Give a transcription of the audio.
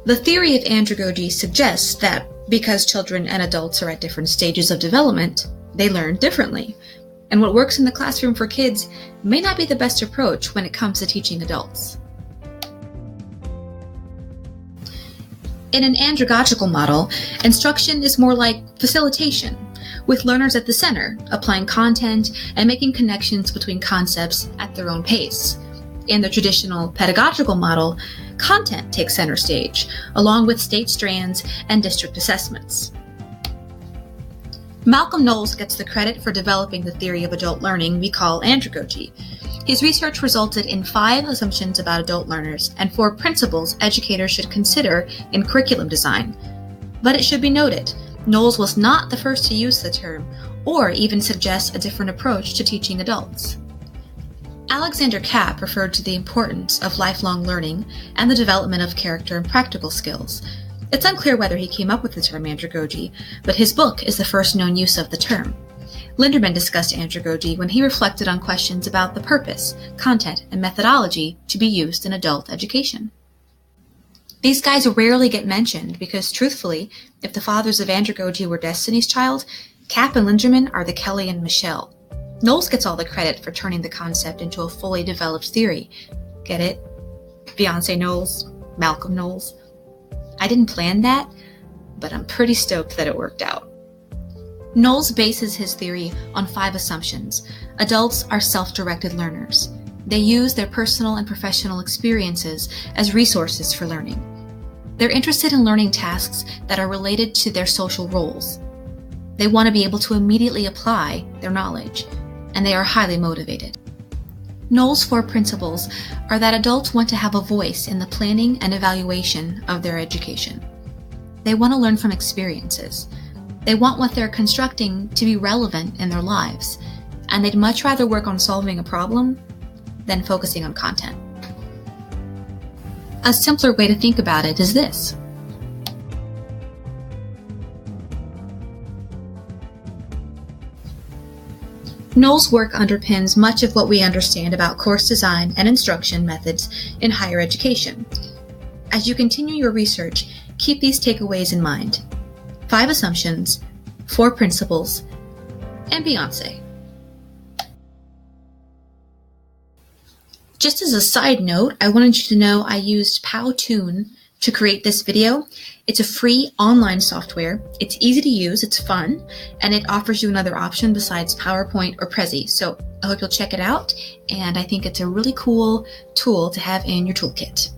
The theory of andragogy suggests that because children and adults are at different stages of development, they learn differently. And what works in the classroom for kids may not be the best approach when it comes to teaching adults. In an andragogical model, instruction is more like facilitation, with learners at the center, applying content and making connections between concepts at their own pace. In the traditional pedagogical model, content takes center stage, along with state strands and district assessments. Malcolm Knowles gets the credit for developing the theory of adult learning we call andragogy. His research resulted in 5 assumptions about adult learners and 4 principles educators should consider in curriculum design. But it should be noted, Knowles was not the first to use the term, or even suggest a different approach to teaching adults. Alexander Kapp referred to the importance of lifelong learning and the development of character and practical skills. It's unclear whether he came up with the term andragogy, but his book is the first known use of the term. Linderman discussed andragogy when he reflected on questions about the purpose, content, and methodology to be used in adult education. These guys rarely get mentioned because, truthfully, if the fathers of andragogy were Destiny's Child, Kapp and Linderman are the Kelly and Michelle. Knowles gets all the credit for turning the concept into a fully developed theory. Get it? Beyonce Knowles, Malcolm Knowles. I didn't plan that, but I'm pretty stoked that it worked out. Knowles bases his theory on 5 assumptions. Adults are self-directed learners. They use their personal and professional experiences as resources for learning. They're interested in learning tasks that are related to their social roles. They want to be able to immediately apply their knowledge, and they are highly motivated. Knowles' 4 principles are that adults want to have a voice in the planning and evaluation of their education. They want to learn from experiences. They want what they're constructing to be relevant in their lives, and they'd much rather work on solving a problem than focusing on content. A simpler way to think about it is this. Knowles' work underpins much of what we understand about course design and instruction methods in higher education. As you continue your research, keep these takeaways in mind. 5 assumptions, 4 principles, and Beyonce. Just as a side note, I wanted you to know I used Powtoon to create this video. It's a free online software. It's easy to use, it's fun, and it offers you another option besides PowerPoint or Prezi. So I hope you'll check it out, and I think it's a really cool tool to have in your toolkit.